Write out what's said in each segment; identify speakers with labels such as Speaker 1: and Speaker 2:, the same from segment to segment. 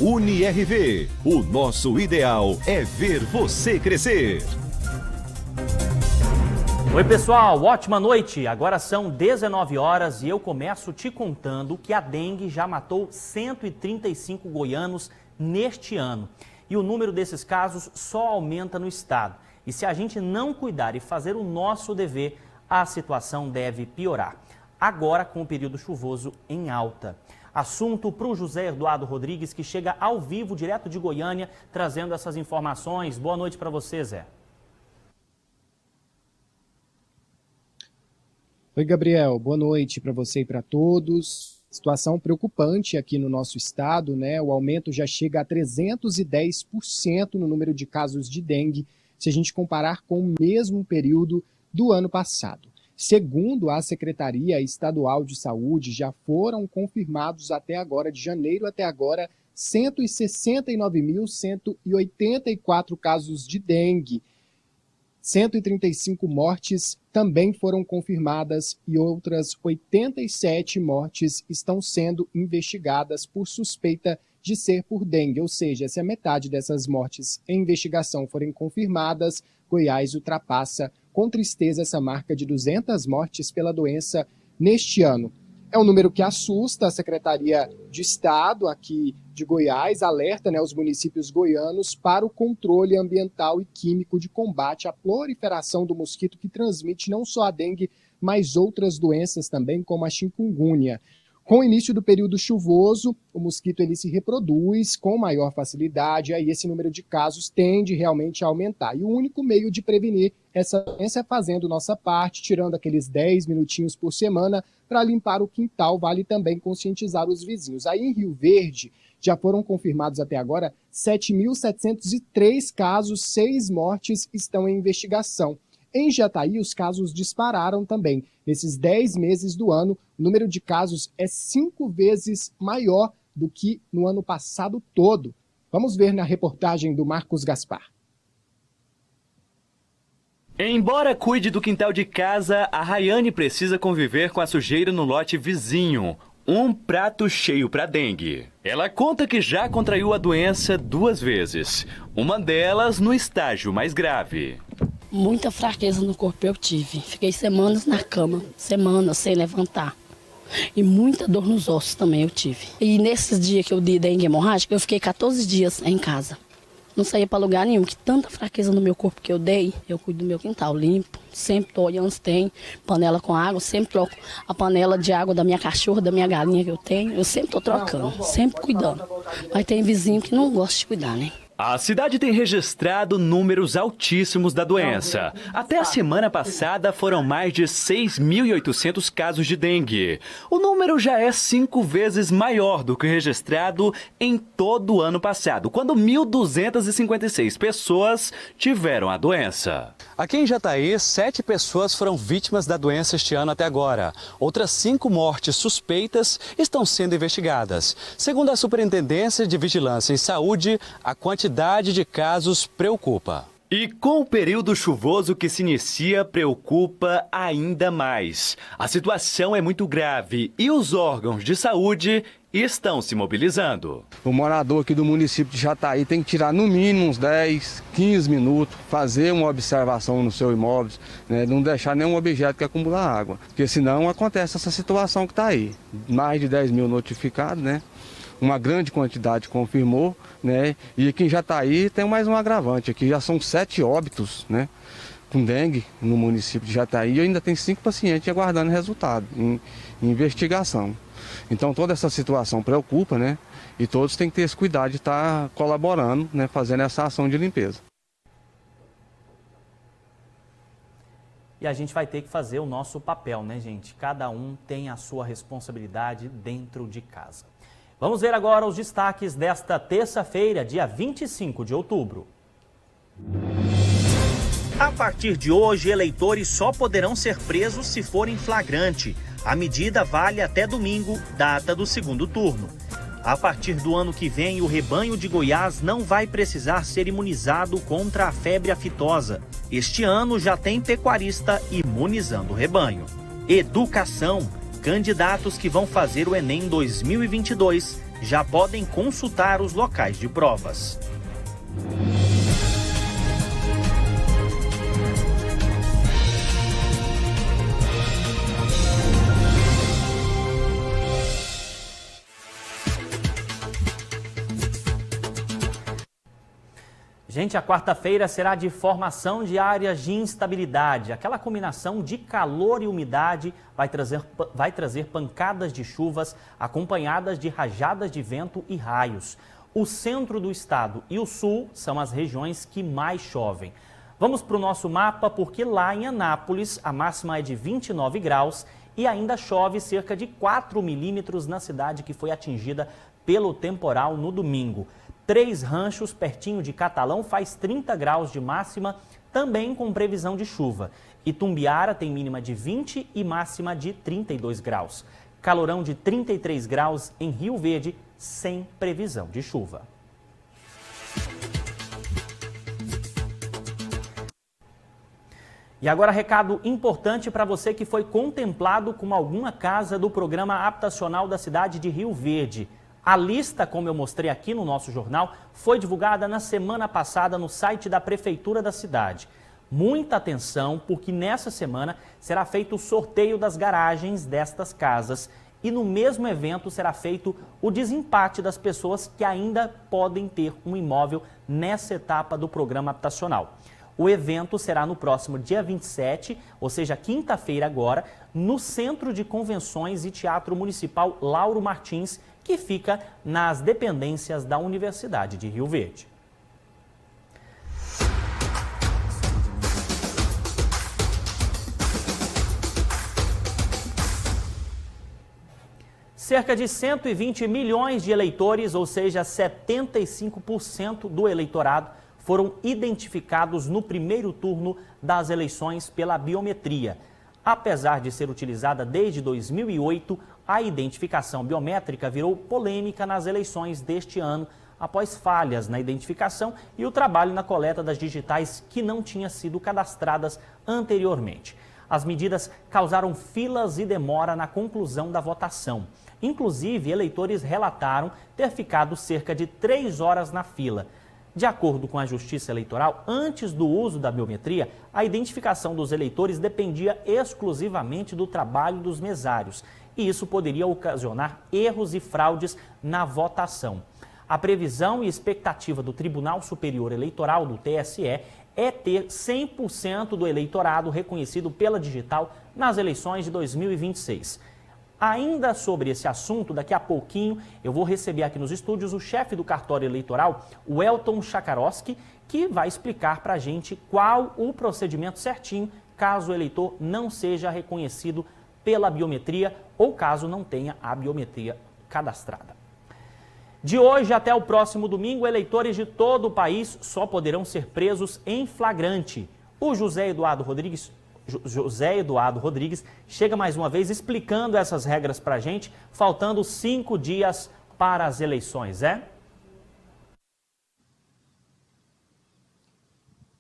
Speaker 1: UniRV, o nosso ideal é ver você crescer.
Speaker 2: Oi pessoal, ótima noite. Agora são 19 horas e eu começo te contando que a dengue já matou 135 goianos neste ano. E o número desses casos só aumenta no estado. E se a gente não cuidar e fazer o nosso dever, a situação deve piorar. Agora com o período chuvoso em alta. Assunto para o José Eduardo Rodrigues, que chega ao vivo, direto de Goiânia, trazendo essas informações. Boa noite para você, Zé.
Speaker 3: Oi, Gabriel. Boa noite para você e para todos. Situação preocupante aqui no nosso estado, né? O aumento já chega a 310% no número de casos de dengue, se a gente comparar com o mesmo período do ano passado. Segundo a Secretaria Estadual de Saúde, já foram confirmados até agora, de janeiro até agora, 169.184 casos de dengue. 135 mortes também foram confirmadas e outras 87 mortes estão sendo investigadas por suspeita de ser por dengue. Ou seja, se a metade dessas mortes em investigação forem confirmadas, Goiás ultrapassa com tristeza essa marca de 200 mortes pela doença neste ano. É um número que assusta. A Secretaria de Estado aqui de Goiás alerta, os municípios goianos para o controle ambiental e químico de combate à proliferação do mosquito que transmite não só a dengue, mas outras doenças também, como a chikungunya. Com o início do período chuvoso, o mosquito ele se reproduz com maior facilidade, aí esse número de casos tende realmente a aumentar. E o único meio de prevenir essa doença é fazendo nossa parte, tirando aqueles 10 minutinhos por semana para limpar o quintal. Vale também conscientizar os vizinhos. Aí em Rio Verde, já foram confirmados até agora 7.703 casos, 6 mortes estão em investigação. Em Jataí, os casos dispararam também. Nesses 10 meses do ano, o número de casos é 5 vezes maior do que no ano passado todo. Vamos ver na reportagem do Marcos Gaspar.
Speaker 4: Embora cuide do quintal de casa, a Rayane precisa conviver com a sujeira no lote vizinho. Um prato cheio para dengue. Ela conta que já contraiu a doença 2 vezes. Uma delas no estágio mais grave.
Speaker 5: Muita fraqueza no corpo eu tive. Fiquei semanas na cama, semanas sem levantar. E muita dor nos ossos também eu tive. E nesses dias que eu dei dengue hemorrágica, eu fiquei 14 dias em casa. Não saía para lugar nenhum, que tanta fraqueza no meu corpo que eu dei, eu cuido do meu quintal, limpo. Sempre tô olhando se tem panela com água, sempre troco a panela de água da minha cachorra, da minha galinha que eu tenho. Eu sempre tô trocando, sempre cuidando. Mas tem vizinho que não gosta de cuidar, né?
Speaker 4: A cidade tem registrado números altíssimos da doença. Até a semana passada foram mais de 6.800 casos de dengue. O número já é 5 vezes maior do que registrado em todo o ano passado, quando 1.256 pessoas tiveram a doença. Aqui em Jataí, 7 pessoas foram vítimas da doença este ano até agora. Outras 5 mortes suspeitas estão sendo investigadas. Segundo a Superintendência de Vigilância em Saúde, a quantidade de casos preocupa. E com o período chuvoso que se inicia, preocupa ainda mais. A situação é muito grave e os órgãos de saúde estão se mobilizando.
Speaker 6: O morador aqui do município de Jataí tem que tirar no mínimo uns 10, 15 minutos, fazer uma observação no seu imóvel, não deixar nenhum objeto que acumular água, porque senão acontece essa situação que está aí. Mais de 10 mil notificados, uma grande quantidade confirmou, e aqui em Jataí tem mais um agravante, aqui já são 7 óbitos, com dengue no município de Jataí e ainda tem 5 pacientes aguardando resultado em investigação. Então toda essa situação preocupa, e todos têm que ter esse cuidado de estar colaborando, fazendo essa ação de limpeza.
Speaker 2: E a gente vai ter que fazer o nosso papel, gente? Cada um tem a sua responsabilidade dentro de casa. Vamos ver agora os destaques desta terça-feira, dia 25 de outubro. A partir de hoje, eleitores só poderão ser presos se forem flagrante. A medida vale até domingo, data do segundo turno. A partir do ano que vem, o rebanho de Goiás não vai precisar ser imunizado contra a febre aftosa. Este ano já tem pecuarista imunizando o rebanho. Educação. candidatos que vão fazer o Enem 2022 já podem consultar os locais de provas. Gente, a quarta-feira será de formação de áreas de instabilidade. Aquela combinação de calor e umidade vai trazer pancadas de chuvas acompanhadas de rajadas de vento e raios. O centro do estado e o sul são as regiões que mais chovem. Vamos para o nosso mapa porque lá em Anápolis a máxima é de 29 graus e ainda chove cerca de 4 milímetros na cidade que foi atingida pelo temporal no domingo. Três Ranchos, pertinho de Catalão, faz 30 graus de máxima, também com previsão de chuva. Itumbiara tem mínima de 20 e máxima de 32 graus. Calorão de 33 graus em Rio Verde, sem previsão de chuva. E agora recado importante para você que foi contemplado com alguma casa do programa habitacional da cidade de Rio Verde. A lista, como eu mostrei aqui no nosso jornal, foi divulgada na semana passada no site da Prefeitura da cidade. Muita atenção, porque nessa semana será feito o sorteio das garagens destas casas e no mesmo evento será feito o desempate das pessoas que ainda podem ter um imóvel nessa etapa do programa habitacional. O evento será no próximo dia 27, ou seja, quinta-feira agora, no Centro de Convenções e Teatro Municipal Lauro Martins, que fica nas dependências da Universidade de Rio Verde. Cerca de 120 milhões de eleitores, ou seja, 75% do eleitorado, foram identificados no primeiro turno das eleições pela biometria. Apesar de ser utilizada desde 2008, a identificação biométrica virou polêmica nas eleições deste ano, após falhas na identificação e o trabalho na coleta das digitais que não tinham sido cadastradas anteriormente. As medidas causaram filas e demora na conclusão da votação. Inclusive, eleitores relataram ter ficado cerca de 3 horas na fila. De acordo com a Justiça Eleitoral, antes do uso da biometria, a identificação dos eleitores dependia exclusivamente do trabalho dos mesários, e isso poderia ocasionar erros e fraudes na votação. A previsão e expectativa do Tribunal Superior Eleitoral, do TSE, é ter 100% do eleitorado reconhecido pela digital nas eleições de 2026. Ainda sobre esse assunto, daqui a pouquinho eu vou receber aqui nos estúdios o chefe do cartório eleitoral, o Elton Chakarowski, que vai explicar para a gente qual o procedimento certinho caso o eleitor não seja reconhecido pela biometria ou caso não tenha a biometria cadastrada. De hoje até o próximo domingo, eleitores de todo o país só poderão ser presos em flagrante. O José Eduardo Rodrigues chega mais uma vez explicando essas regras para a gente, faltando 5 dias para as eleições,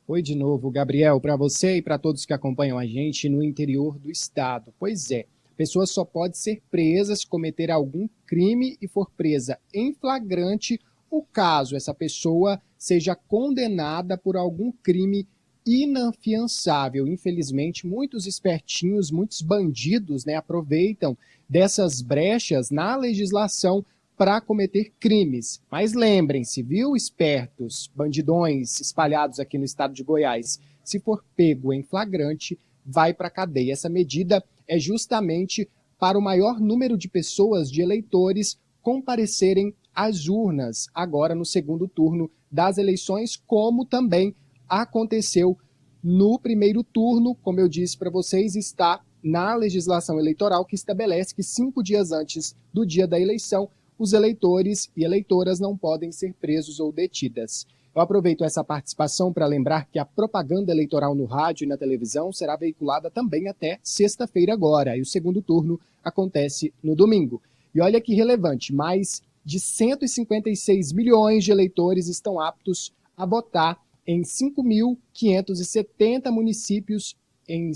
Speaker 3: Oi de novo, Gabriel, para você e para todos que acompanham a gente no interior do estado. Pois é, a pessoa só pode ser presa se cometer algum crime e for presa em flagrante, ou caso essa pessoa seja condenada por algum crime inafiançável. Infelizmente, muitos espertinhos, muitos bandidos, aproveitam dessas brechas na legislação para cometer crimes. Mas lembrem-se, viu, espertos, bandidões espalhados aqui no estado de Goiás, se for pego em flagrante, vai para a cadeia. Essa medida é justamente para o maior número de pessoas, de eleitores, comparecerem às urnas agora no segundo turno das eleições, como também aconteceu no primeiro turno. Como eu disse para vocês, está na legislação eleitoral que estabelece que 5 dias antes do dia da eleição, os eleitores e eleitoras não podem ser presos ou detidas. Eu aproveito essa participação para lembrar que a propaganda eleitoral no rádio e na televisão será veiculada também até sexta-feira agora, e o segundo turno acontece no domingo. E olha que relevante, mais de 156 milhões de eleitores estão aptos a votar em 5.570 municípios em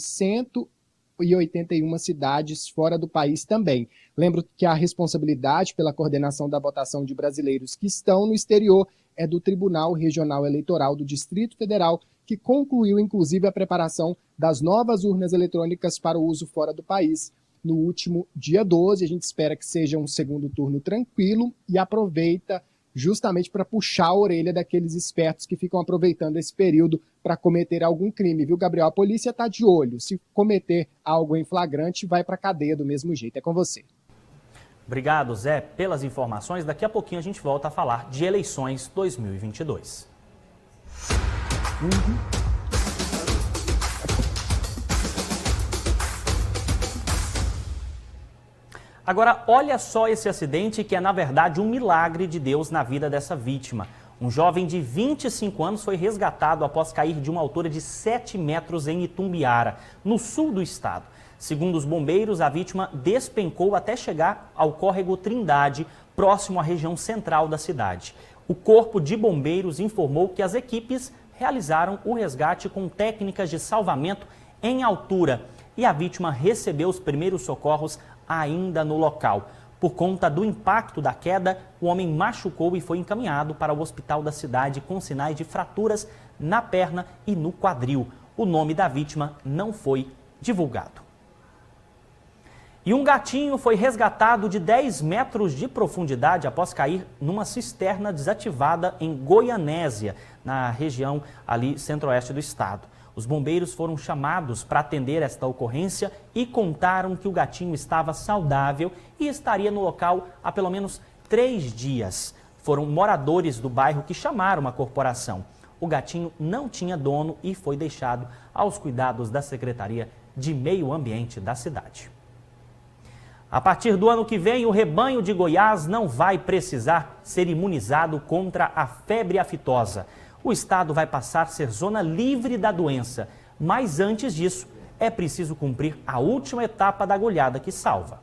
Speaker 3: e 81 cidades fora do país também. Lembro que a responsabilidade pela coordenação da votação de brasileiros que estão no exterior é do Tribunal Regional Eleitoral do Distrito Federal, que concluiu, inclusive, a preparação das novas urnas eletrônicas para o uso fora do país no último dia 12. A gente espera que seja um segundo turno tranquilo e aproveita justamente para puxar a orelha daqueles espertos que ficam aproveitando esse período para cometer algum crime, viu, Gabriel? A polícia está de olho. Se cometer algo em flagrante, vai para a cadeia do mesmo jeito. É com você.
Speaker 2: Obrigado, Zé, pelas informações. Daqui a pouquinho a gente volta a falar de eleições 2022. Agora, olha só esse acidente que é, na verdade, um milagre de Deus na vida dessa vítima. Um jovem de 25 anos foi resgatado após cair de uma altura de 7 metros em Itumbiara, no sul do estado. Segundo os bombeiros, a vítima despencou até chegar ao córrego Trindade, próximo à região central da cidade. O Corpo de Bombeiros informou que as equipes realizaram o resgate com técnicas de salvamento em altura e a vítima recebeu os primeiros socorros ainda no local. Por conta do impacto da queda, o homem machucou e foi encaminhado para o hospital da cidade com sinais de fraturas na perna e no quadril. O nome da vítima não foi divulgado. E um gatinho foi resgatado de 10 metros de profundidade após cair numa cisterna desativada em Goianésia, na região ali centro-oeste do estado. Os bombeiros foram chamados para atender esta ocorrência e contaram que o gatinho estava saudável e estaria no local há pelo menos 3 dias. Foram moradores do bairro que chamaram a corporação. O gatinho não tinha dono e foi deixado aos cuidados da Secretaria de Meio Ambiente da cidade. A partir do ano que vem, o rebanho de Goiás não vai precisar ser imunizado contra a febre aftosa. O estado vai passar a ser zona livre da doença, mas antes disso, é preciso cumprir a última etapa da agulhada que salva.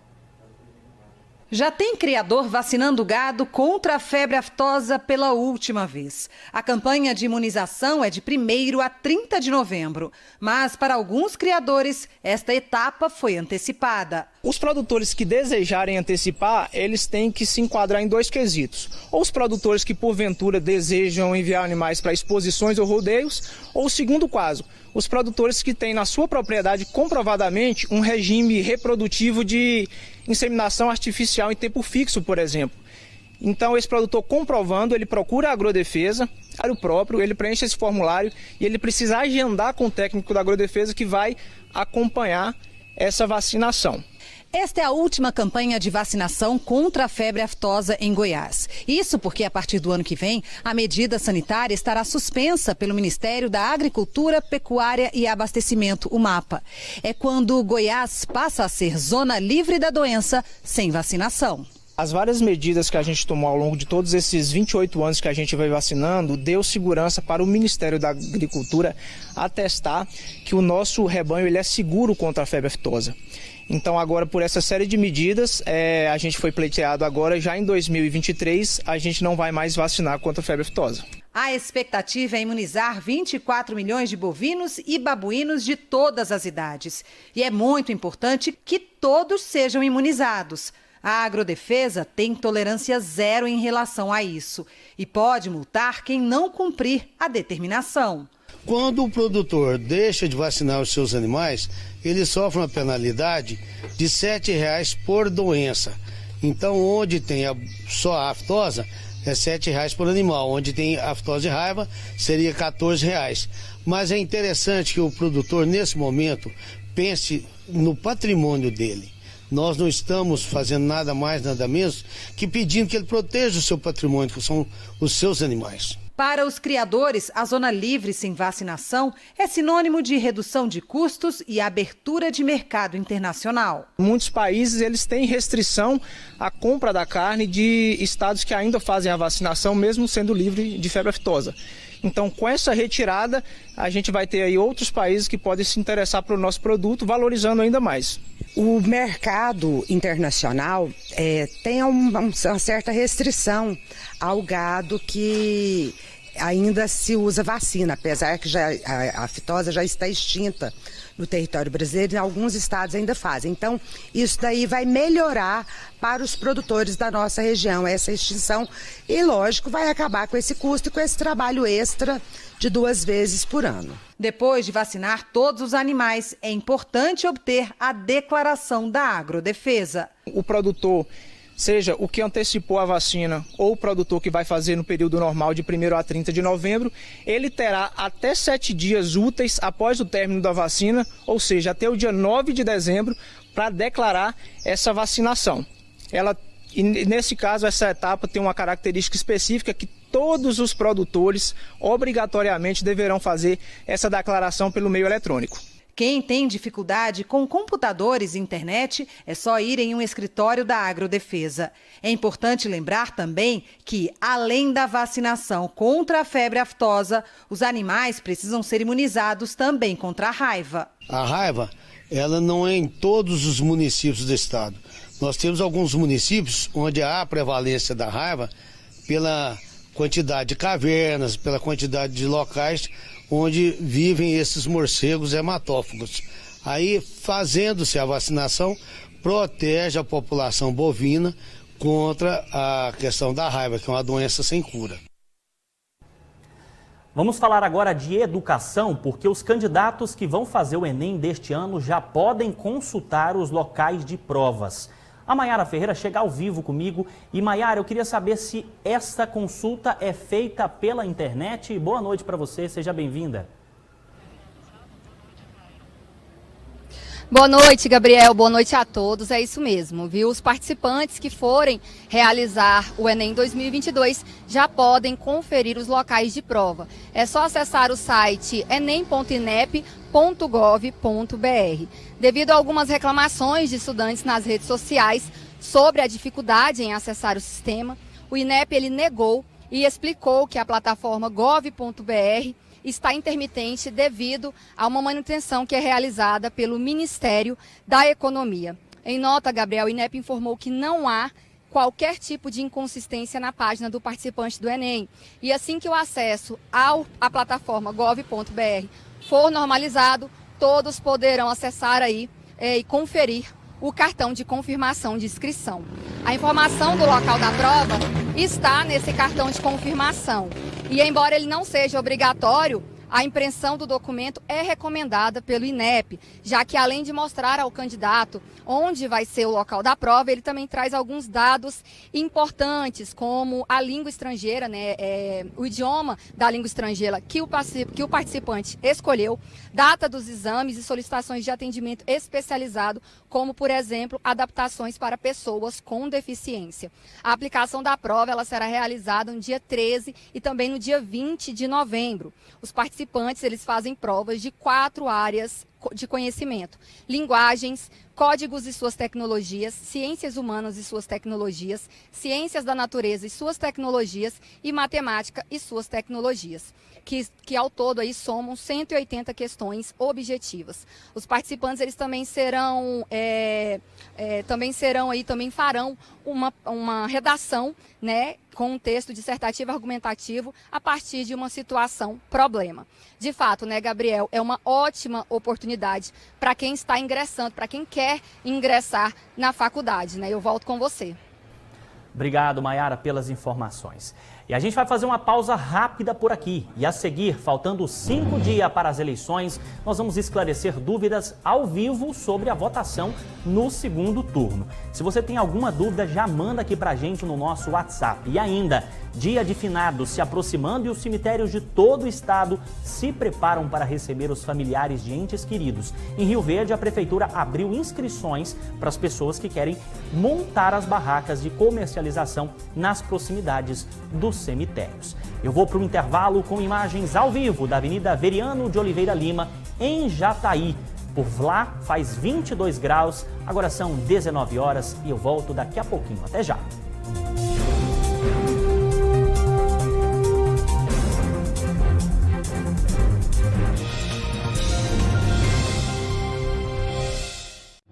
Speaker 7: Já tem criador vacinando gado contra a febre aftosa pela última vez. A campanha de imunização é de 1º a 30 de novembro, mas para alguns criadores, esta etapa foi antecipada.
Speaker 8: Os produtores que desejarem antecipar, eles têm que se enquadrar em 2 quesitos. Ou os produtores que, porventura, desejam enviar animais para exposições ou rodeios, ou o segundo caso, os produtores que têm na sua propriedade comprovadamente um regime reprodutivo de inseminação artificial em tempo fixo, por exemplo. Então, esse produtor comprovando, ele procura a agrodefesa, próprio, ele preenche esse formulário e ele precisa agendar com o técnico da agrodefesa que vai acompanhar essa vacinação.
Speaker 7: Esta é a última campanha de vacinação contra a febre aftosa em Goiás. Isso porque, a partir do ano que vem, a medida sanitária estará suspensa pelo Ministério da Agricultura, Pecuária e Abastecimento, o MAPA. É quando Goiás passa a ser zona livre da doença sem vacinação.
Speaker 8: As várias medidas que a gente tomou ao longo de todos esses 28 anos que a gente vai vacinando deu segurança para o Ministério da Agricultura atestar que o nosso rebanho ele é seguro contra a febre aftosa. Então agora, por essa série de medidas, a gente foi pleiteado agora, já em 2023, a gente não vai mais vacinar contra a febre aftosa.
Speaker 7: A expectativa é imunizar 24 milhões de bovinos e babuínos de todas as idades. E é muito importante que todos sejam imunizados. A Agrodefesa tem tolerância zero em relação a isso e pode multar quem não cumprir a determinação.
Speaker 9: Quando o produtor deixa de vacinar os seus animais, ele sofre uma penalidade de R$ 7,00 por doença. Então, onde tem só a aftosa, é R$ 7,00 por animal. Onde tem aftosa e raiva, seria R$ 14,00. Mas é interessante que o produtor, nesse momento, pense no patrimônio dele. Nós não estamos fazendo nada mais, nada menos, que pedindo que ele proteja o seu patrimônio, que são os seus animais.
Speaker 7: Para os criadores, a zona livre sem vacinação é sinônimo de redução de custos e abertura de mercado internacional.
Speaker 8: Muitos países eles têm restrição à compra da carne de estados que ainda fazem a vacinação, mesmo sendo livre de febre aftosa. Então, com essa retirada, a gente vai ter aí outros países que podem se interessar pelo nosso produto, valorizando ainda mais.
Speaker 10: O mercado internacional tem uma certa restrição ao gado que ainda se usa vacina, apesar que a aftosa já está extinta no território brasileiro, em alguns estados ainda fazem. Então, isso daí vai melhorar para os produtores da nossa região, essa extinção, e lógico, vai acabar com esse custo e com esse trabalho extra de 2 vezes por ano.
Speaker 7: Depois de vacinar todos os animais, é importante obter a declaração da Agrodefesa.
Speaker 8: O produtor, seja o que antecipou a vacina ou o produtor que vai fazer no período normal de 1º a 30 de novembro, ele terá até 7 dias úteis após o término da vacina, ou seja, até o dia 9 de dezembro, para declarar essa vacinação. E nesse caso, essa etapa tem uma característica específica que todos os produtores obrigatoriamente deverão fazer essa declaração pelo meio eletrônico.
Speaker 7: Quem tem dificuldade com computadores e internet é só ir em um escritório da Agrodefesa. É importante lembrar também que, além da vacinação contra a febre aftosa, os animais precisam ser imunizados também contra a raiva.
Speaker 9: A raiva, ela não é em todos os municípios do estado. Nós temos alguns municípios onde há a prevalência da raiva pela quantidade de cavernas, pela quantidade de locais onde vivem esses morcegos hematófagos. Aí, fazendo-se a vacinação, protege a população bovina contra a questão da raiva, que é uma doença sem cura.
Speaker 2: Vamos falar agora de educação, porque os candidatos que vão fazer o Enem deste ano já podem consultar os locais de provas. A Maiara Ferreira chega ao vivo comigo. E Maiara, eu queria saber se esta consulta é feita pela internet. Boa noite para você, seja bem-vinda.
Speaker 11: Boa noite, Gabriel. Boa noite a todos. É isso mesmo, viu? Os participantes que forem realizar o Enem 2022 já podem conferir os locais de prova. É só acessar o site enem.inep.gov.br. Devido a algumas reclamações de estudantes nas redes sociais sobre a dificuldade em acessar o sistema, o INEP ele negou e explicou que a plataforma gov.br está intermitente devido a uma manutenção que é realizada pelo Ministério da Economia. Em nota, Gabriel, o INEP informou que não há qualquer tipo de inconsistência na página do participante do Enem. E assim que o acesso à plataforma gov.br for normalizado, todos poderão acessar aí e conferir o cartão de confirmação de inscrição. A informação do local da prova está nesse cartão de confirmação. E embora ele não seja obrigatório, a impressão do documento é recomendada pelo INEP, já que além de mostrar ao candidato onde vai ser o local da prova, ele também traz alguns dados importantes, como a língua estrangeira, o idioma da língua estrangeira que o participante escolheu, data dos exames e solicitações de atendimento especializado, como, por exemplo, adaptações para pessoas com deficiência. A aplicação da prova ela será realizada no dia 13 e também no dia 20 de novembro. Os participantes eles fazem provas de 4 áreas de conhecimento: linguagens, códigos e suas tecnologias, ciências humanas e suas tecnologias, ciências da natureza e suas tecnologias e matemática e suas tecnologias, que ao todo aí somam 180 questões objetivas. Os participantes eles também farão uma redação, com um texto dissertativo argumentativo a partir de uma situação problema. De fato, Gabriel, é uma ótima oportunidade para quem está ingressando, para quem quer ingressar na faculdade, Eu volto com você.
Speaker 2: Obrigado, Maiara, pelas informações. E a gente vai fazer uma pausa rápida por aqui. E a seguir, faltando 5 dias para as eleições, nós vamos esclarecer dúvidas ao vivo sobre a votação no segundo turno. Se você tem alguma dúvida, já manda aqui pra gente no nosso WhatsApp. E ainda, dia de finados se aproximando e os cemitérios de todo o estado se preparam para receber os familiares de entes queridos. Em Rio Verde, a prefeitura abriu inscrições para as pessoas que querem montar as barracas de comercialização nas proximidades dos cemitérios. Eu vou para o intervalo com imagens ao vivo da Avenida Veriano de Oliveira Lima, em Jataí. Por lá faz 22 graus, agora são 19 horas e eu volto daqui a pouquinho. Até já!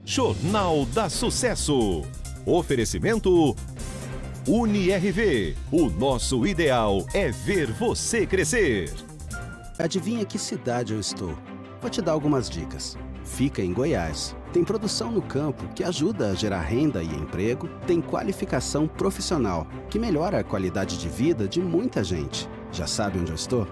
Speaker 1: Jornal da Sucesso. Oferecimento UniRV. O nosso ideal é ver você crescer.
Speaker 12: Adivinha que cidade eu estou? Vou te dar algumas dicas. Fica em Goiás. Tem produção no campo que ajuda a gerar renda e emprego. Tem qualificação profissional que melhora a qualidade de vida de muita gente. Já sabe onde eu estou?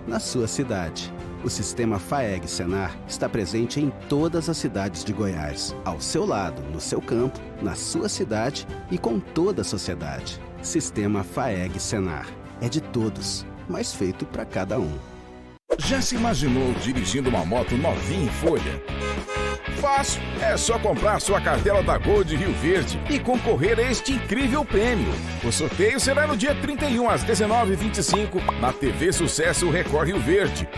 Speaker 12: Na sua cidade. O sistema FAEG Senar está presente em todas as cidades de Goiás. Ao seu lado, no seu campo, na sua cidade e com toda a sociedade. Sistema FAEG Senar. É de todos, mas feito para cada um.
Speaker 13: Já se imaginou dirigindo uma moto novinha em folha? Fácil, é só comprar sua cartela da Gol de Rio Verde e concorrer a este incrível prêmio. O sorteio será no dia 31 às 19h25 na TV Sucesso Record Rio Verde.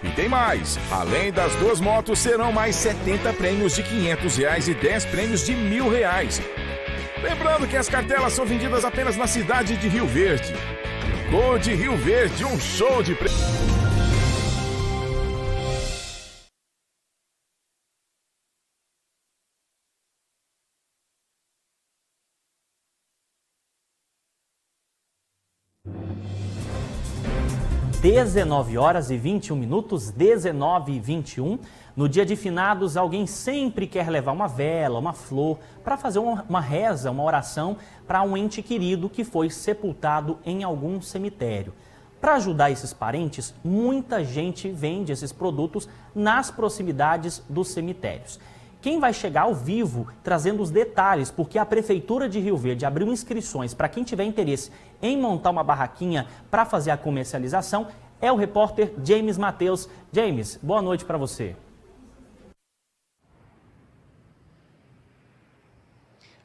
Speaker 13: E tem mais, além das 2 motos serão mais 70 prêmios de R$500 e 10 prêmios de R$1.000. Lembrando que as cartelas são vendidas apenas na cidade de Rio Verde. Gol de Rio Verde, um show de prêmios.
Speaker 2: 19h21, 19h21. No dia de finados, alguém sempre quer levar uma vela, uma flor, para fazer uma reza, uma oração para um ente querido que foi sepultado em algum cemitério. Para ajudar esses parentes, muita gente vende esses produtos nas proximidades dos cemitérios. Quem vai chegar ao vivo trazendo os detalhes, porque a Prefeitura de Rio Verde abriu inscrições para quem tiver interesse em montar uma barraquinha para fazer a comercialização, é o repórter James Mateus. James, boa noite para você.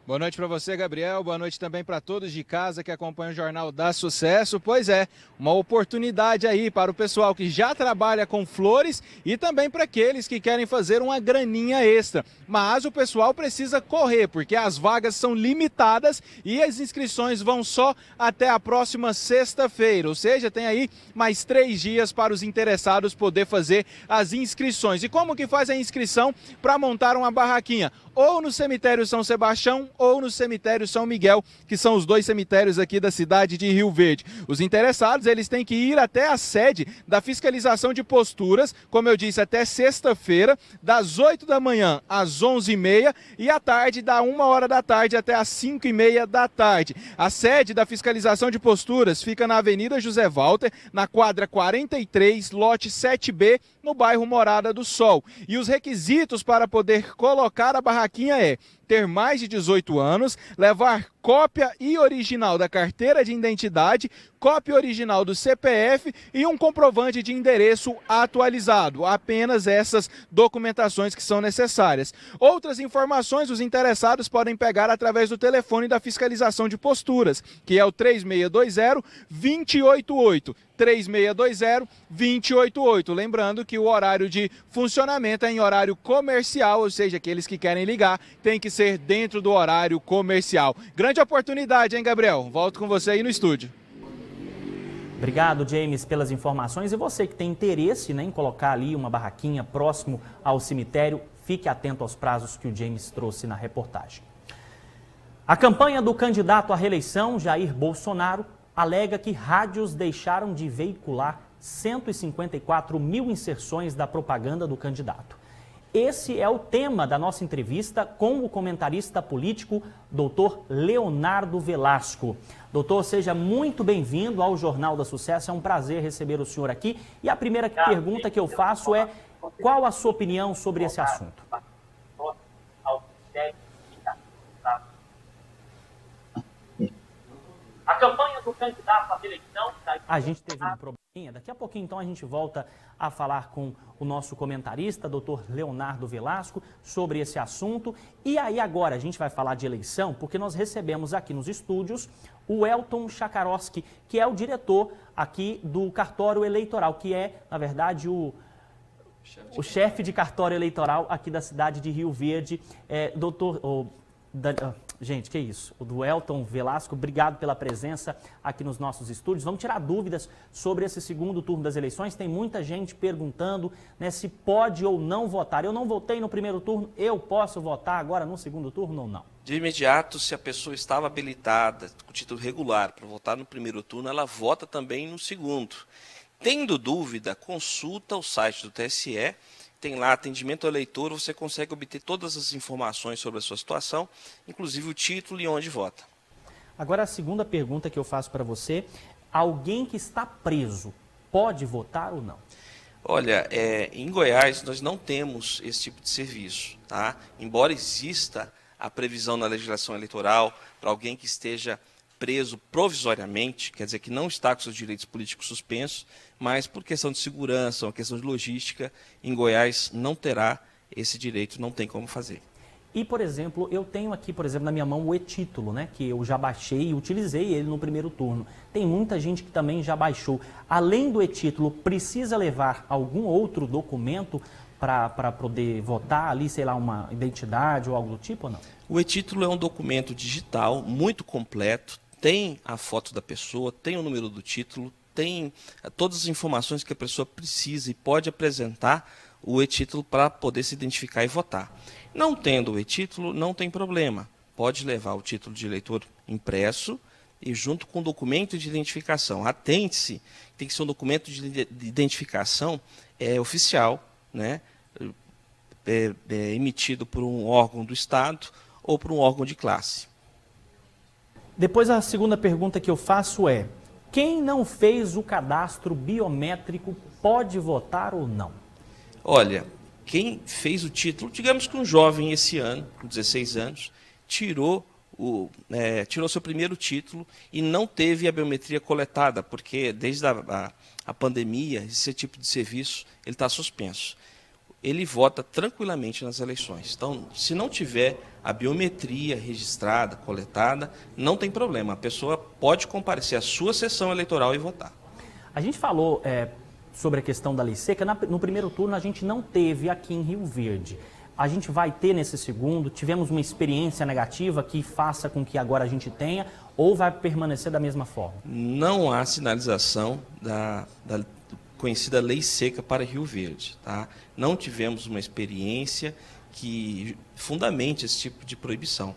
Speaker 14: Boa noite para você, Gabriel. Boa noite também para todos de casa que acompanham o Jornal da Sucesso. Pois é, uma oportunidade aí para o pessoal que já trabalha com flores e também para aqueles que querem fazer uma graninha extra. Mas o pessoal precisa correr, porque as vagas são limitadas e as inscrições vão só até a próxima sexta-feira. Ou seja, tem aí mais 3 dias para os interessados poder fazer as inscrições. E como que faz a inscrição para montar uma barraquinha? Ou no cemitério São Sebastião ou no cemitério São Miguel, que são os 2 cemitérios aqui da cidade de Rio Verde. Os interessados, eles têm que ir até a sede da fiscalização de posturas, como eu disse, até sexta-feira, das 8 da manhã às 11h30 e à tarde, da 1h da tarde até às 5h30 da tarde. A sede da fiscalização de posturas fica na Avenida José Walter, na quadra 43, lote 7B, no bairro Morada do Sol. E os requisitos para poder colocar a barraquinha é ter mais de 18 anos, levar cópia e original da carteira de identidade, cópia original do CPF e um comprovante de endereço atualizado. Apenas essas documentações que são necessárias. Outras informações os interessados podem pegar através do telefone da fiscalização de posturas, que é o 3620-288. 3620-288. Lembrando que o horário de funcionamento é em horário comercial, ou seja, aqueles que querem ligar tem que ser dentro do horário comercial. Grande oportunidade, hein, Gabriel? Volto com você aí no estúdio.
Speaker 2: Obrigado, James, pelas informações. E você que tem interesse, né, em colocar ali uma barraquinha próximo ao cemitério, fique atento aos prazos que o James trouxe na reportagem. A campanha do candidato à reeleição, Jair Bolsonaro, alega que rádios deixaram de veicular 154 mil inserções da propaganda do candidato. Esse é o tema da nossa entrevista com o comentarista político, doutor Leonardo Velasco. Doutor, seja muito bem-vindo ao Jornal da Sucesso, é um prazer receber o senhor aqui. E a primeira pergunta que eu faço é, qual a sua opinião sobre esse assunto? A campanha do candidato à reeleição... A gente teve um probleminha. Daqui a pouquinho, então, a gente volta a falar com o nosso comentarista, doutor Leonardo Velasco, sobre esse assunto. E aí, agora, a gente vai falar de eleição, porque nós recebemos aqui nos estúdios o Elton Chakarowski, que é o diretor aqui do cartório eleitoral, que é, na verdade, o chefe de cartório eleitoral aqui da cidade de Rio Verde. Gente, que isso. O do Elton Velasco, obrigado pela presença aqui nos nossos estúdios. Vamos tirar dúvidas sobre esse segundo turno das eleições. Tem muita gente perguntando, né, se pode ou não votar. Eu não votei no primeiro turno, eu posso votar agora no segundo turno ou não?
Speaker 15: De imediato, se a pessoa estava habilitada com título regular para votar no primeiro turno, ela vota também no segundo. Tendo dúvida, consulta o site do TSE. Tem lá atendimento ao eleitor, você consegue obter todas as informações sobre a sua situação, inclusive o título e onde vota.
Speaker 2: Agora, a segunda pergunta que eu faço para você, alguém que está preso pode votar ou não?
Speaker 15: Olha, em Goiás nós não temos esse tipo de serviço, tá? Embora exista a previsão na legislação eleitoral para alguém que esteja preso provisoriamente, quer dizer que não está com seus direitos políticos suspensos, mas por questão de segurança, uma questão de logística, em Goiás não terá esse direito, não tem como fazer.
Speaker 2: E, por exemplo, eu tenho aqui, por exemplo, na minha mão o e-título, né, que eu já baixei e utilizei ele no primeiro turno. Tem muita gente que também já baixou. Além do e-título, precisa levar algum outro documento para poder votar ali, sei lá, uma identidade ou algo do tipo ou não?
Speaker 15: O e-título é um documento digital muito completo, tem a foto da pessoa, tem o número do título, tem todas as informações que a pessoa precisa e pode apresentar o e-título para poder se identificar e votar. Não tendo o e-título, não tem problema. Pode levar o título de eleitor impresso e junto com o documento de identificação. Atente-se, tem que ser um documento de identificação oficial, né? Emitido por um órgão do Estado ou por um órgão de classe.
Speaker 2: Depois, a segunda pergunta que eu faço é: quem não fez o cadastro biométrico pode votar ou não?
Speaker 15: Olha, quem fez o título, digamos que um jovem esse ano, com 16 anos, tirou seu primeiro título e não teve a biometria coletada, porque desde a pandemia, esse tipo de serviço ele está suspenso. Ele vota tranquilamente nas eleições. Então, se não tiver a biometria registrada, coletada, não tem problema. A pessoa pode comparecer à sua sessão eleitoral e votar.
Speaker 2: A gente falou sobre a questão da lei seca. No primeiro turno, a gente não teve aqui em Rio Verde. A gente vai ter nesse segundo? Tivemos uma experiência negativa que faça com que agora a gente tenha ou vai permanecer da mesma forma?
Speaker 15: Não há sinalização da conhecida lei seca para Rio Verde, tá? Não tivemos uma experiência que fundamente esse tipo de proibição.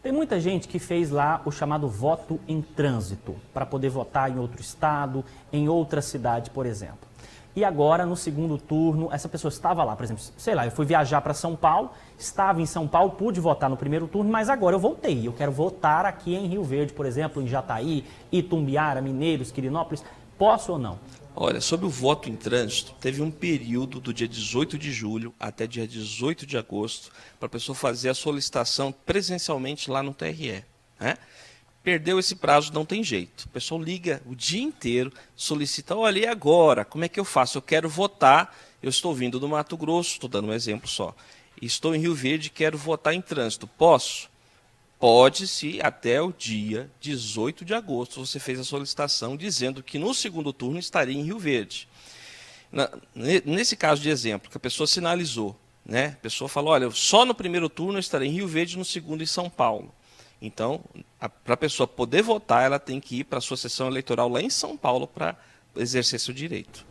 Speaker 2: Tem muita gente que fez lá o chamado voto em trânsito, para poder votar em outro estado, em outra cidade, por exemplo. E agora, no segundo turno, essa pessoa estava lá, por exemplo, sei lá, eu fui viajar para São Paulo, estava em São Paulo, pude votar no primeiro turno, mas agora eu voltei. Eu quero votar aqui em Rio Verde, por exemplo, em Jataí, Itumbiara, Mineiros, Quirinópolis. Posso ou não?
Speaker 15: Olha, sobre o voto em trânsito, teve um período do dia 18 de julho até dia 18 de agosto para a pessoa fazer a solicitação presencialmente lá no TRE, né? Perdeu esse prazo, não tem jeito. O pessoal liga o dia inteiro, solicita, olha, e agora? Como é que eu faço? Eu quero votar, eu estou vindo do Mato Grosso, estou dando um exemplo só. Estou em Rio Verde e quero votar em trânsito. Posso? Pode-se até o dia 18 de agosto você fez a solicitação dizendo que no segundo turno estaria em Rio Verde. Nesse caso de exemplo, que a pessoa sinalizou, né? A pessoa falou, olha, só no primeiro turno eu estarei em Rio Verde, no segundo em São Paulo. Então, para a pessoa poder votar, ela tem que ir para a sua sessão eleitoral lá em São Paulo para exercer seu direito.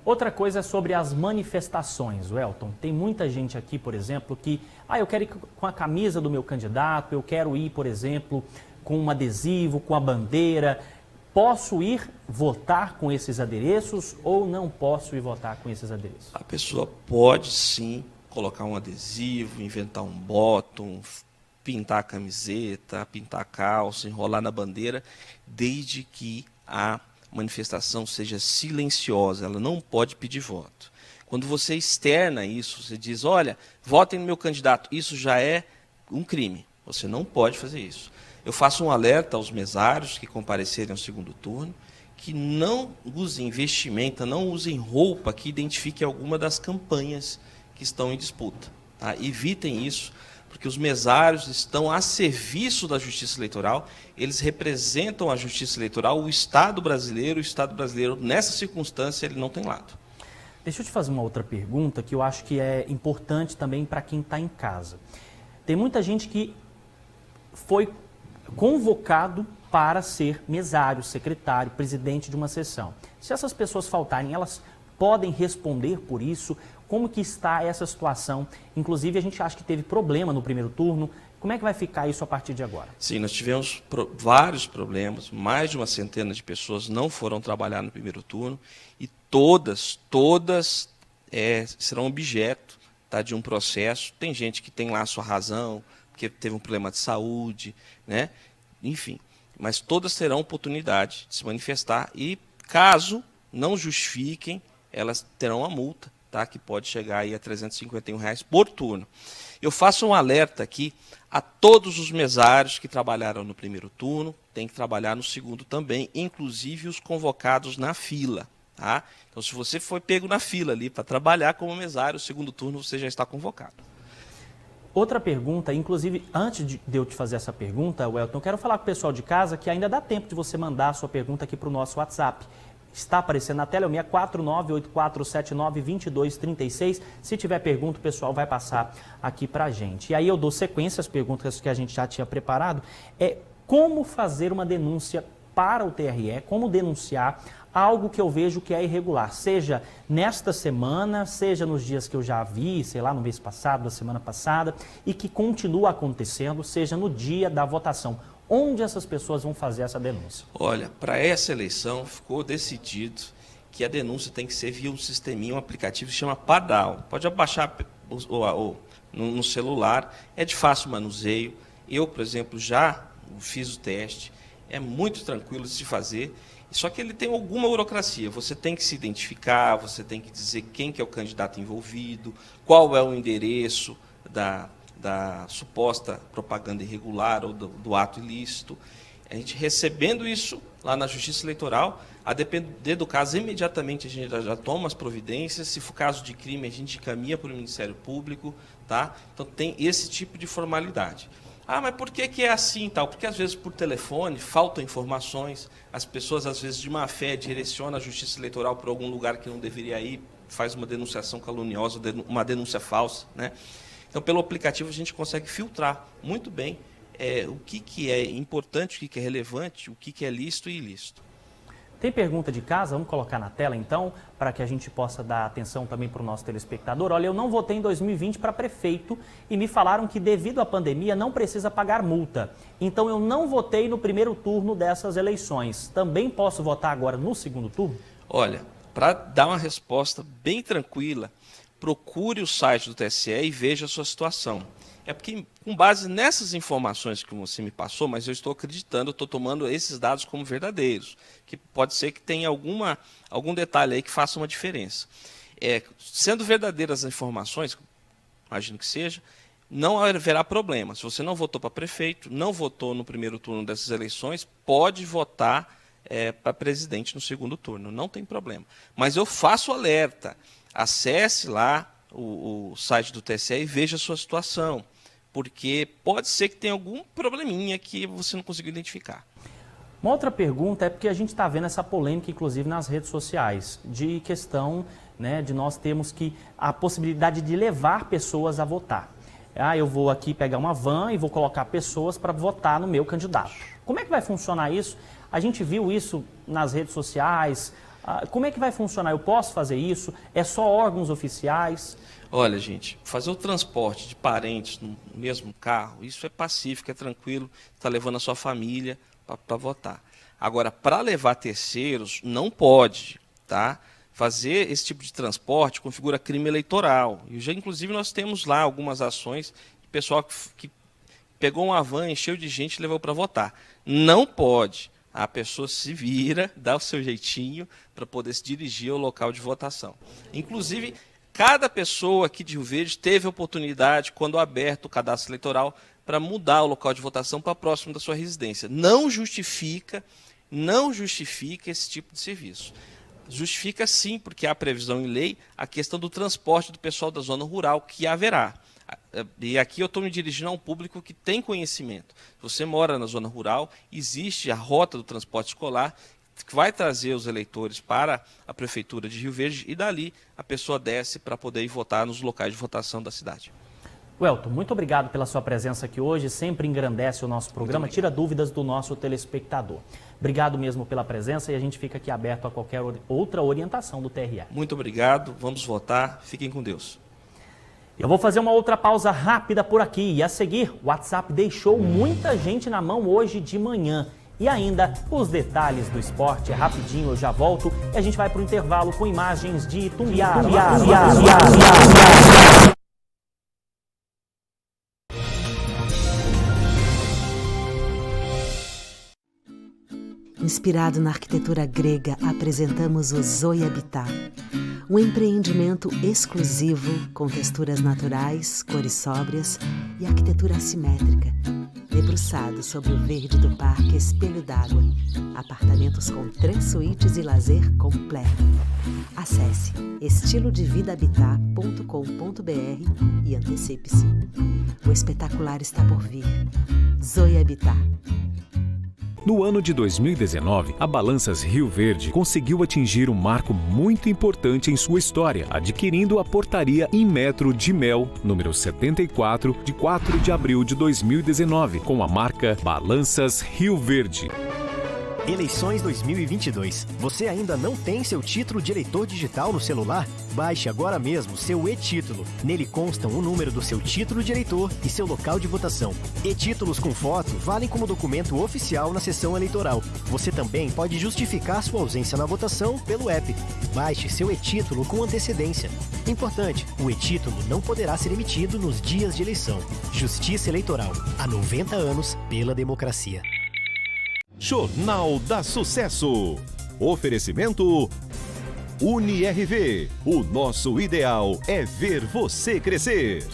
Speaker 2: Outra coisa é sobre as manifestações, Welton. Tem muita gente aqui, por exemplo, que eu quero ir com a camisa do meu candidato, eu quero ir, por exemplo, com um adesivo, com a bandeira. Posso ir votar com esses adereços ou não posso ir votar com esses adereços?
Speaker 15: A pessoa pode sim colocar um adesivo, inventar um bottom, pintar a camiseta, pintar a calça, enrolar na bandeira, desde que a manifestação seja silenciosa, ela não pode pedir voto. Quando você externa isso, você diz, olha, votem no meu candidato, isso já é um crime, você não pode fazer isso. Eu faço um alerta aos mesários que comparecerem ao segundo turno, que não usem vestimenta, não usem roupa que identifique alguma das campanhas que estão em disputa. Tá? Evitem isso, porque os mesários estão a serviço da Justiça Eleitoral, eles representam a Justiça Eleitoral, o Estado brasileiro, nessa circunstância, ele não tem lado.
Speaker 2: Deixa eu te fazer uma outra pergunta que eu acho que é importante também para quem está em casa. Tem muita gente que foi convocado para ser mesário, secretário, presidente de uma sessão. Se essas pessoas faltarem, elas podem responder por isso? Como que está essa situação? Inclusive, a gente acha que teve problema no primeiro turno. Como é que vai ficar isso a partir de agora?
Speaker 15: Sim, nós tivemos vários problemas, mais de uma centena de pessoas não foram trabalhar no primeiro turno e todas serão objeto, tá, de um processo. Tem gente que tem lá a sua razão, porque teve um problema de saúde, né? Enfim, mas todas terão oportunidade de se manifestar e, caso não justifiquem, elas terão uma multa, tá, que pode chegar aí a R$ 351 por turno. Eu faço um alerta aqui a todos os mesários que trabalharam no primeiro turno, tem que trabalhar no segundo também, inclusive os convocados na fila. Tá? Então, se você foi pego na fila ali para trabalhar como mesário, o segundo turno você já está convocado.
Speaker 2: Outra pergunta, inclusive, antes de eu te fazer essa pergunta, Welton, eu quero falar com o pessoal de casa que ainda dá tempo de você mandar a sua pergunta aqui para o nosso WhatsApp. Está aparecendo na tela, é o 649-8479-2236. Se tiver pergunta, o pessoal vai passar aqui para a gente. E aí eu dou sequência às perguntas que a gente já tinha preparado. Como fazer uma denúncia para o TRE, como denunciar algo que eu vejo que é irregular, seja nesta semana, seja nos dias que eu já vi, sei lá, no mês passado, da semana passada, e que continua acontecendo, seja no dia da votação. Onde essas pessoas vão fazer essa denúncia?
Speaker 15: Olha, para essa eleição ficou decidido que a denúncia tem que ser via um sisteminha, um aplicativo que se chama Padal. Pode baixar no celular, é de fácil manuseio. Eu, por exemplo, já fiz o teste, é muito tranquilo de se fazer, só que ele tem alguma burocracia. Você tem que se identificar, você tem que dizer quem que é o candidato envolvido, qual é o endereço da suposta propaganda irregular ou do ato ilícito. A gente recebendo isso lá na Justiça Eleitoral, a depender do caso, imediatamente a gente já toma as providências. Se for caso de crime, a gente encaminha para o Ministério Público. Tá? Então tem esse tipo de formalidade. Ah, mas por que é assim tal? Porque às vezes por telefone faltam informações, as pessoas às vezes de má fé direcionam a Justiça Eleitoral para algum lugar que não deveria ir, faz uma denunciação caluniosa, uma denúncia falsa, né? Então, pelo aplicativo, a gente consegue filtrar muito bem o que é importante, o que é relevante, o que é lícito e ilícito.
Speaker 2: Tem pergunta de casa? Vamos colocar na tela, então, para que a gente possa dar atenção também para o nosso telespectador. Olha, eu não votei em 2020 para prefeito e me falaram que, devido à pandemia, não precisa pagar multa. Então, eu não votei no primeiro turno dessas eleições. Também posso votar agora no segundo turno?
Speaker 15: Olha, para dar uma resposta bem tranquila, procure o site do TSE e veja a sua situação. É porque, com base nessas informações que você me passou, mas eu estou acreditando, eu estou tomando esses dados como verdadeiros, que pode ser que tenha algum detalhe aí que faça uma diferença. Sendo verdadeiras as informações, imagino que seja, não haverá problema. Se você não votou para prefeito, não votou no primeiro turno dessas eleições, pode votar para presidente no segundo turno, não tem problema. Mas eu faço alerta. Acesse lá o site do TSE e veja a sua situação, porque pode ser que tenha algum probleminha que você não conseguiu identificar.
Speaker 2: Uma outra pergunta é porque a gente está vendo essa polêmica, inclusive nas redes sociais, de questão, né, de nós termos a possibilidade de levar pessoas a votar. Eu vou aqui pegar uma van e vou colocar pessoas para votar no meu candidato. Como é que vai funcionar isso? A gente viu isso nas redes sociais. Como é que vai funcionar? Eu posso fazer isso? É só órgãos oficiais?
Speaker 15: Olha, gente, fazer o transporte de parentes no mesmo carro, isso é pacífico, é tranquilo, está levando a sua família para votar. Agora, para levar terceiros, não pode, tá? Fazer esse tipo de transporte configura crime eleitoral. E já, inclusive, nós temos lá algumas ações de pessoal que pegou uma van, encheu de gente e levou para votar. Não pode. A pessoa se vira, dá o seu jeitinho para poder se dirigir ao local de votação. Inclusive, cada pessoa aqui de Rio Verde teve a oportunidade, quando aberto o cadastro eleitoral, para mudar o local de votação para próximo da sua residência. Não justifica esse tipo de serviço. Justifica sim, porque há previsão em lei, a questão do transporte do pessoal da zona rural, que haverá. E aqui eu estou me dirigindo a um público que tem conhecimento. Se você mora na zona rural, existe a rota do transporte escolar que vai trazer os eleitores para a Prefeitura de Rio Verde e dali a pessoa desce para poder ir votar nos locais de votação da cidade.
Speaker 2: Welton, muito obrigado pela sua presença aqui hoje, sempre engrandece o nosso programa, tira dúvidas do nosso telespectador. Obrigado mesmo pela presença e a gente fica aqui aberto a qualquer outra orientação do TRE.
Speaker 15: Muito obrigado, vamos votar, fiquem com Deus.
Speaker 2: Eu vou fazer uma outra pausa rápida por aqui e a seguir, o WhatsApp deixou muita gente na mão hoje de manhã. E ainda, os detalhes do esporte, é rapidinho, eu já volto e a gente vai para o intervalo com imagens de Itumbiara.
Speaker 16: Inspirado na arquitetura grega, apresentamos o Zoe Habitat, um empreendimento exclusivo com texturas naturais, cores sóbrias e arquitetura assimétrica, debruçado sobre o verde do Parque Espelho d'Água. Apartamentos com 3 suítes e lazer completo. Acesse estilodevidahabitat.com.br e antecipe-se. O espetacular está por vir. Zoe Habitat.
Speaker 17: No ano de 2019, a Balanças Rio Verde conseguiu atingir um marco muito importante em sua história, adquirindo a portaria Inmetro de Mel, número 74, de 4 de abril de 2019, com a marca Balanças Rio Verde.
Speaker 18: Eleições 2022. Você ainda não tem seu título de eleitor digital no celular? Baixe agora mesmo seu e-título. Nele constam o número do seu título de eleitor e seu local de votação. E-títulos com foto valem como documento oficial na sessão eleitoral. Você também pode justificar sua ausência na votação pelo app. Baixe seu e-título com antecedência. Importante, o e-título não poderá ser emitido nos dias de eleição. Justiça Eleitoral. Há 90 anos pela democracia.
Speaker 1: Jornal da Sucesso. Oferecimento UniRV. O nosso ideal é ver você crescer.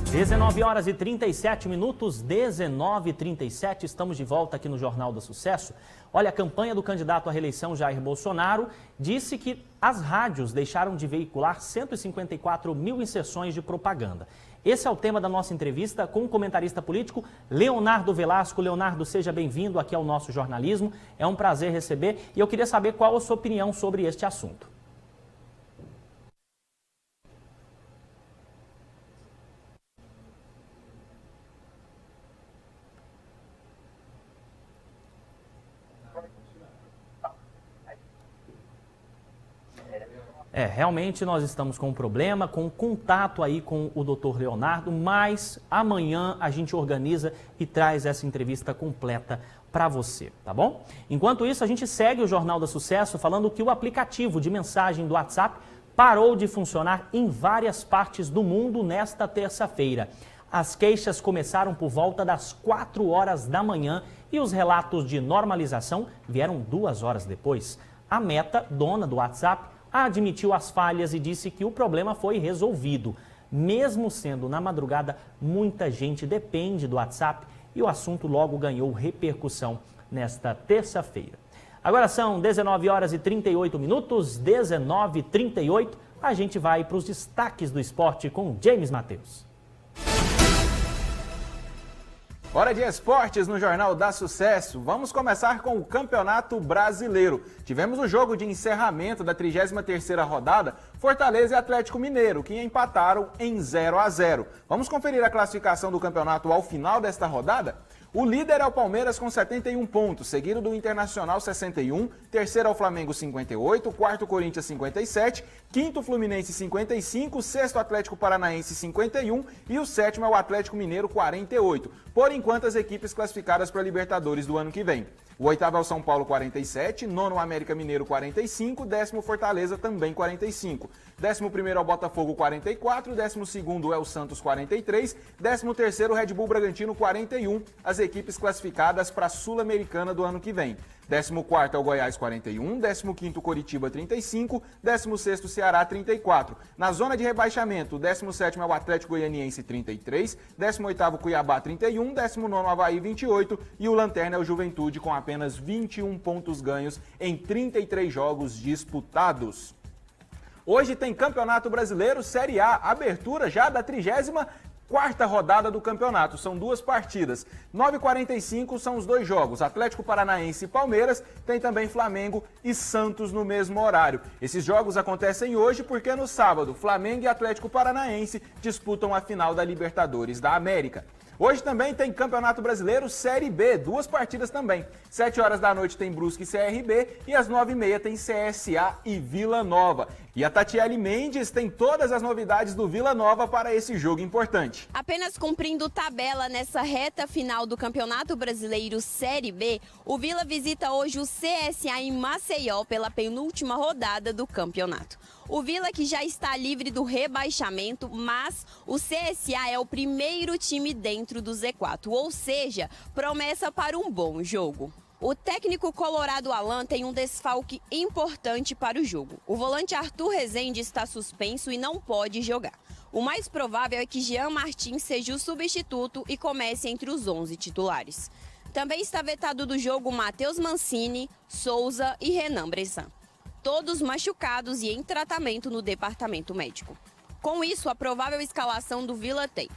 Speaker 2: (19h37), 19h37, estamos de volta aqui no Jornal do Sucesso. Olha, a campanha do candidato à reeleição Jair Bolsonaro disse que as rádios deixaram de veicular 154 mil inserções de propaganda. Esse é o tema da nossa entrevista com o comentarista político Leonardo Velasco. Leonardo, seja bem-vindo aqui ao nosso jornalismo. É um prazer receber e eu queria saber qual a sua opinião sobre este assunto. Realmente nós estamos com um problema, com contato aí com o Dr. Leonardo, mas amanhã a gente organiza e traz essa entrevista completa para você, tá bom? Enquanto isso, a gente segue o Jornal do Sucesso falando que o aplicativo de mensagem do WhatsApp parou de funcionar em várias partes do mundo nesta terça-feira. As queixas começaram por volta das 4 horas da manhã e os relatos de normalização vieram 2 horas depois. A Meta, dona do WhatsApp, admitiu as falhas e disse que o problema foi resolvido. Mesmo sendo na madrugada, muita gente depende do WhatsApp e o assunto logo ganhou repercussão nesta terça-feira. Agora são 19h38, 19h38. A gente vai para os destaques do esporte com James Mateus.
Speaker 14: Hora de esportes no Jornal da Sucesso. Vamos começar com o Campeonato Brasileiro. Tivemos o jogo de encerramento da 33ª rodada, Fortaleza e Atlético Mineiro, que empataram em 0-0. Vamos conferir a classificação do campeonato ao final desta rodada? O líder é o Palmeiras com 71 pontos, seguido do Internacional 61, terceiro é o Flamengo 58, quarto o Corinthians 57, quinto o Fluminense 55, sexto o Atlético Paranaense 51 e o sétimo é o Atlético Mineiro 48. Por enquanto, as equipes classificadas para a Libertadores do ano que vem. O oitavo é o São Paulo 47, nono o América Mineiro 45, décimo Fortaleza também 45. 11º é o Botafogo 44, 12º é o Santos 43, 13º o Red Bull Bragantino 41, as equipes classificadas para a Sul-Americana do ano que vem. 14º é o Goiás 41, 15º Coritiba 35, 16º Ceará 34. Na zona de rebaixamento, o 17º é o Atlético Goianiense 33, 18º Cuiabá 31, 19º Avaí 28 e o Lanterna é o Juventude com apenas 21 pontos ganhos em 33 jogos disputados. Hoje tem Campeonato Brasileiro, Série A, abertura já da 33ª quarta rodada do campeonato. São 2 partidas. 9h45 são os 2 jogos. Atlético Paranaense e Palmeiras. Tem também Flamengo e Santos no mesmo horário. Esses jogos acontecem hoje porque no sábado, Flamengo e Atlético Paranaense disputam a final da Libertadores da América. Hoje também tem Campeonato Brasileiro Série B, 2 partidas também. 7 horas da noite tem Brusque e CRB e às 9h30 tem CSA e Vila Nova. E a Tatiele Mendes tem todas as novidades do Vila Nova para esse jogo importante.
Speaker 19: Apenas cumprindo tabela nessa reta final do Campeonato Brasileiro Série B, o Vila visita hoje o CSA em Maceió pela penúltima rodada do campeonato. O Vila que já está livre do rebaixamento, mas o CSA é o primeiro time dentro do Z4, ou seja, promessa para um bom jogo. O técnico colorado Alan tem um desfalque importante para o jogo. O volante Arthur Rezende está suspenso e não pode jogar. O mais provável é que Jean Martins seja o substituto e comece entre os 11 titulares. Também está vetado do jogo Matheus Mancini, Souza e Renan Bressan. Todos machucados e em tratamento no departamento médico. Com isso, a provável escalação do Vila tem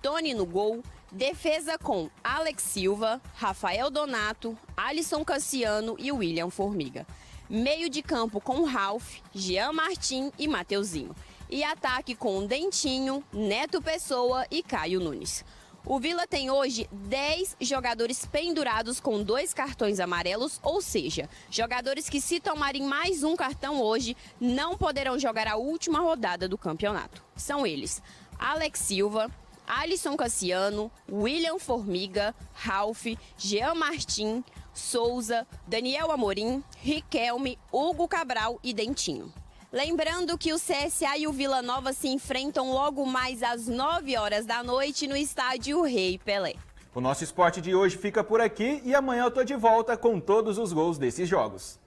Speaker 19: Tony no gol, defesa com Alex Silva, Rafael Donato, Alisson Cassiano e William Formiga. Meio de campo com Ralf, Jean Martin e Mateuzinho. E ataque com Dentinho, Neto Pessoa e Caio Nunes. O Vila tem hoje 10 jogadores pendurados com 2 cartões amarelos, ou seja, jogadores que se tomarem mais um cartão hoje não poderão jogar a última rodada do campeonato. São eles: Alex Silva, Alisson Cassiano, William Formiga, Ralf, Jean Martin, Souza, Daniel Amorim, Riquelme, Hugo Cabral e Dentinho. Lembrando que o CSA e o Vila Nova se enfrentam logo mais às 9 horas da noite no estádio Rei Pelé.
Speaker 14: O nosso esporte de hoje fica por aqui e amanhã eu tô de volta com todos os gols desses jogos.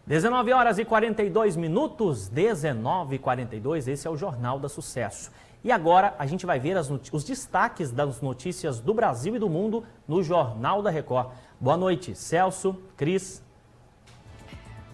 Speaker 2: 19 horas e 42 minutos, 19h42, esse é o Jornal da Sucesso. E agora a gente vai ver os destaques das notícias do Brasil e do mundo no Jornal da Record. Boa noite, Celso, Cris.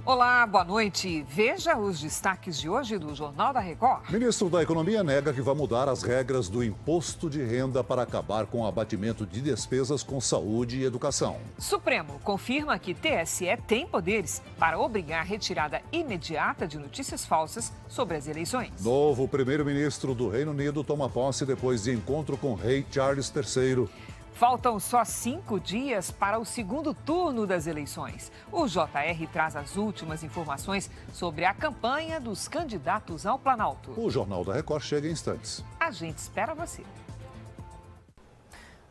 Speaker 20: Olá, boa noite. Veja os destaques de hoje do Jornal da Record.
Speaker 21: Ministro da Economia nega que vai mudar as regras do imposto de renda para acabar com o abatimento de despesas com saúde e educação.
Speaker 20: Supremo confirma que TSE tem poderes para obrigar a retirada imediata de notícias falsas sobre as eleições.
Speaker 21: Novo primeiro-ministro do Reino Unido toma posse depois de encontro com o rei Charles III.
Speaker 20: Faltam só 5 dias para o segundo turno das eleições. O JR traz as últimas informações sobre a campanha dos candidatos ao Planalto.
Speaker 21: O Jornal da Record chega em instantes.
Speaker 20: A gente espera você.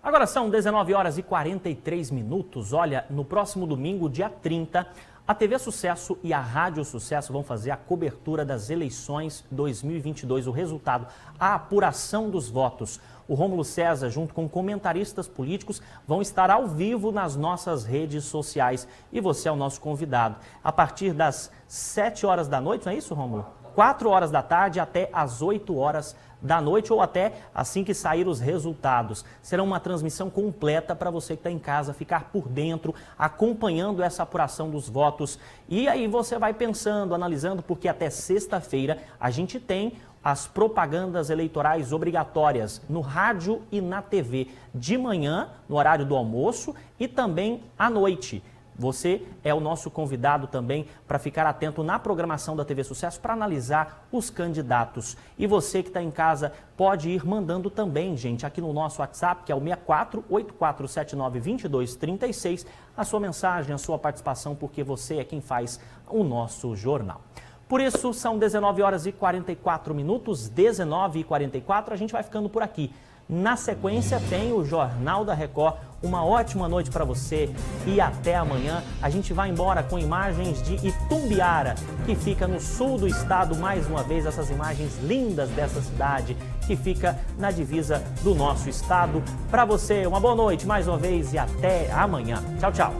Speaker 2: Agora são 19 horas e 43 minutos. Olha, no próximo domingo, dia 30, a TV Sucesso e a Rádio Sucesso vão fazer a cobertura das eleições 2022, o resultado, a apuração dos votos. O Rômulo César, junto com comentaristas políticos, vão estar ao vivo nas nossas redes sociais. E você é o nosso convidado. A partir das 7 horas da noite, não é isso, Rômulo? 4 horas da tarde até as 8 horas da noite ou até assim que sair os resultados. Será uma transmissão completa para você que está em casa ficar por dentro, acompanhando essa apuração dos votos. E aí você vai pensando, analisando, porque até sexta-feira a gente tem as propagandas eleitorais obrigatórias no rádio e na TV, de manhã, no horário do almoço e também à noite. Você é o nosso convidado também para ficar atento na programação da TV Sucesso para analisar os candidatos. E você que está em casa pode ir mandando também, gente, aqui no nosso WhatsApp, que é o 64-8479-2236, a sua mensagem, a sua participação, porque você é quem faz o nosso jornal. Por isso, são 19 horas e 44 minutos, 19h44, a gente vai ficando por aqui. Na sequência tem o Jornal da Record. Uma ótima noite para você e até amanhã. A gente vai embora com imagens de Itumbiara, que fica no sul do estado, mais uma vez, essas imagens lindas dessa cidade, que fica na divisa do nosso estado. Para você, uma boa noite mais uma vez e até amanhã. Tchau, tchau.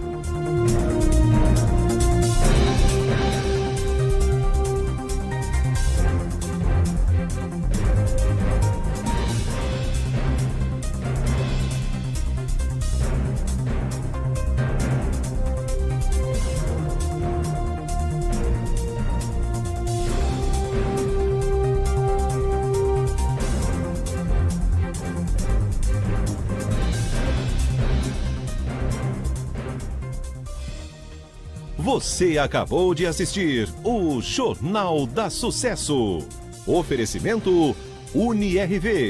Speaker 1: Você acabou de assistir o Jornal da Sucesso. Oferecimento UniRV.